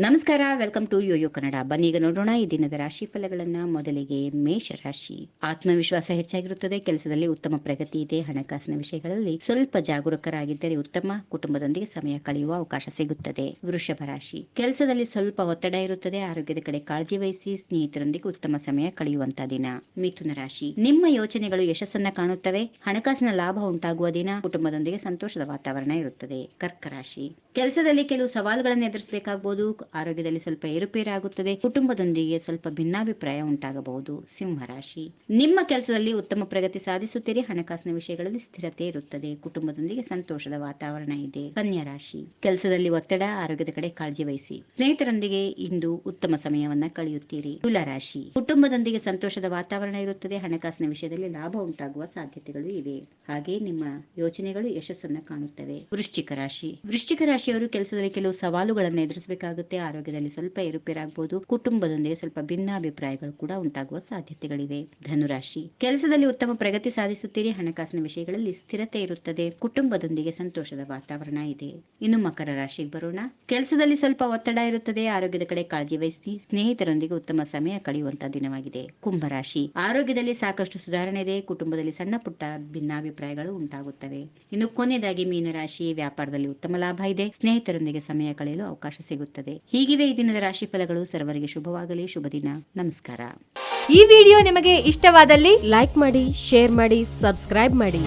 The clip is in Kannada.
ನಮಸ್ಕಾರ, ವೆಲ್ಕಮ್ ಟು ಯೋಯೋ ಕನ್ನಡ. ಬನ್ನಿ ಈಗ ನೋಡೋಣ ಈ ದಿನದ ರಾಶಿ ಫಲಗಳನ್ನ. ಮೊದಲಿಗೆ ಮೇಷ ರಾಶಿ. ಆತ್ಮವಿಶ್ವಾಸ ಹೆಚ್ಚಾಗಿರುತ್ತದೆ, ಕೆಲಸದಲ್ಲಿ ಉತ್ತಮ ಪ್ರಗತಿ ಇದೆ, ಹಣಕಾಸಿನ ವಿಷಯಗಳಲ್ಲಿ ಸ್ವಲ್ಪ ಜಾಗರೂಕರಾಗಿದ್ದರೆ ಉತ್ತಮ, ಕುಟುಂಬದೊಂದಿಗೆ ಸಮಯ ಕಳೆಯುವ ಅವಕಾಶ ಸಿಗುತ್ತದೆ. ವೃಷಭ ರಾಶಿ. ಕೆಲಸದಲ್ಲಿ ಸ್ವಲ್ಪ ಒತ್ತಡ ಇರುತ್ತದೆ, ಆರೋಗ್ಯದ ಕಡೆ ಕಾಳಜಿ ವಹಿಸಿ, ಸ್ನೇಹಿತರೊಂದಿಗೆ ಉತ್ತಮ ಸಮಯ ಕಳೆಯುವಂತ ದಿನ. ಮಿಥುನ ರಾಶಿ. ನಿಮ್ಮ ಯೋಚನೆಗಳು ಯಶಸ್ಸನ್ನ ಕಾಣುತ್ತವೆ, ಹಣಕಾಸಿನ ಲಾಭ ಉಂಟಾಗುವ ದಿನ, ಕುಟುಂಬದೊಂದಿಗೆ ಸಂತೋಷದ ವಾತಾವರಣ ಇರುತ್ತದೆ. ಕರ್ಕ ರಾಶಿ. ಕೆಲಸದಲ್ಲಿ ಕೆಲವು ಸವಾಲುಗಳನ್ನು ಎದುರಿಸಬೇಕಾಗಬಹುದು, ಆರೋಗ್ಯದಲ್ಲಿ ಸ್ವಲ್ಪ ಏರುಪೇರಾಗುತ್ತದೆ, ಕುಟುಂಬದೊಂದಿಗೆ ಸ್ವಲ್ಪ ಭಿನ್ನಾಭಿಪ್ರಾಯ ಉಂಟಾಗಬಹುದು. ಸಿಂಹರಾಶಿ. ನಿಮ್ಮ ಕೆಲಸದಲ್ಲಿ ಉತ್ತಮ ಪ್ರಗತಿ ಸಾಧಿಸುತ್ತೀರಿ, ಹಣಕಾಸಿನ ವಿಷಯಗಳಲ್ಲಿ ಸ್ಥಿರತೆ ಇರುತ್ತದೆ, ಕುಟುಂಬದೊಂದಿಗೆ ಸಂತೋಷದ ವಾತಾವರಣ ಇದೆ. ಕನ್ಯಾ ರಾಶಿ. ಕೆಲಸದಲ್ಲಿ ಒತ್ತಡ, ಆರೋಗ್ಯದ ಕಡೆ ಕಾಳಜಿ ವಹಿಸಿ, ಸ್ನೇಹಿತರೊಂದಿಗೆ ಇಂದು ಉತ್ತಮ ಸಮಯವನ್ನ ಕಳೆಯುತ್ತೀರಿ. ತುಲಾ ರಾಶಿ. ಕುಟುಂಬದೊಂದಿಗೆ ಸಂತೋಷದ ವಾತಾವರಣ ಇರುತ್ತದೆ, ಹಣಕಾಸಿನ ವಿಷಯದಲ್ಲಿ ಲಾಭ ಉಂಟಾಗುವ ಸಾಧ್ಯತೆಗಳು ಇವೆ, ಹಾಗೆ ನಿಮ್ಮ ಯೋಚನೆಗಳು ಯಶಸ್ಸನ್ನ ಕಾಣುತ್ತವೆ. ವೃಶ್ಚಿಕ ರಾಶಿ. ವೃಶ್ಚಿಕ ರಾಶಿಯವರು ಕೆಲಸದಲ್ಲಿ ಕೆಲವು ಸವಾಲುಗಳನ್ನು ಎದುರಿಸಬೇಕಾಗುತ್ತೆ, ಆರೋಗ್ಯದಲ್ಲಿ ಸ್ವಲ್ಪ ಏರುಪೇರಾಗಬಹುದು, ಕುಟುಂಬದೊಂದಿಗೆ ಸ್ವಲ್ಪ ಭಿನ್ನಾಭಿಪ್ರಾಯಗಳು ಕೂಡ ಉಂಟಾಗುವ ಸಾಧ್ಯತೆಗಳಿವೆ. ಧನುರಾಶಿ. ಕೆಲಸದಲ್ಲಿ ಉತ್ತಮ ಪ್ರಗತಿ ಸಾಧಿಸುತ್ತೀರಿ, ಹಣಕಾಸಿನ ವಿಷಯಗಳಲ್ಲಿ ಸ್ಥಿರತೆ ಇರುತ್ತದೆ, ಕುಟುಂಬದೊಂದಿಗೆ ಸಂತೋಷದ ವಾತಾವರಣ ಇದೆ. ಇನ್ನು ಮಕರ ರಾಶಿಗೆ ಬರೋಣ. ಕೆಲಸದಲ್ಲಿ ಸ್ವಲ್ಪ ಒತ್ತಡ ಇರುತ್ತದೆ, ಆರೋಗ್ಯದ ಕಡೆ ಕಾಳಜಿ ವಹಿಸಿ, ಸ್ನೇಹಿತರೊಂದಿಗೆ ಉತ್ತಮ ಸಮಯ ಕಳೆಯುವಂತಹ ದಿನವಾಗಿದೆ. ಕುಂಭರಾಶಿ. ಆರೋಗ್ಯದಲ್ಲಿ ಸಾಕಷ್ಟು ಸುಧಾರಣೆ ಇದೆ, ಕುಟುಂಬದಲ್ಲಿ ಸಣ್ಣ ಪುಟ್ಟ ಭಿನ್ನಾಭಿಪ್ರಾಯಗಳು ಉಂಟಾಗುತ್ತವೆ. ಇನ್ನು ಕೊನೆಯದಾಗಿ ಮೀನರಾಶಿ. ವ್ಯಾಪಾರದಲ್ಲಿ ಉತ್ತಮ ಲಾಭ ಇದೆ, ಸ್ನೇಹಿತರೊಂದಿಗೆ ಸಮಯ ಕಳೆಯಲು ಅವಕಾಶ ಸಿಗುತ್ತದೆ. ಹೀಗಿವೆ ಈ ದಿನದ ರಾಶಿ ಫಲಗಳು. ಸರ್ವರಿಗೆ ಶುಭವಾಗಲಿ. ಶುಭ ದಿನ. ನಮಸ್ಕಾರ. ಈ ವಿಡಿಯೋ ನಿಮಗೆ ಇಷ್ಟವಾದಲ್ಲಿ ಲೈಕ್ ಮಾಡಿ, ಶೇರ್ ಮಾಡಿ, ಸಬ್ಸ್ಕ್ರೈಬ್ ಮಾಡಿ.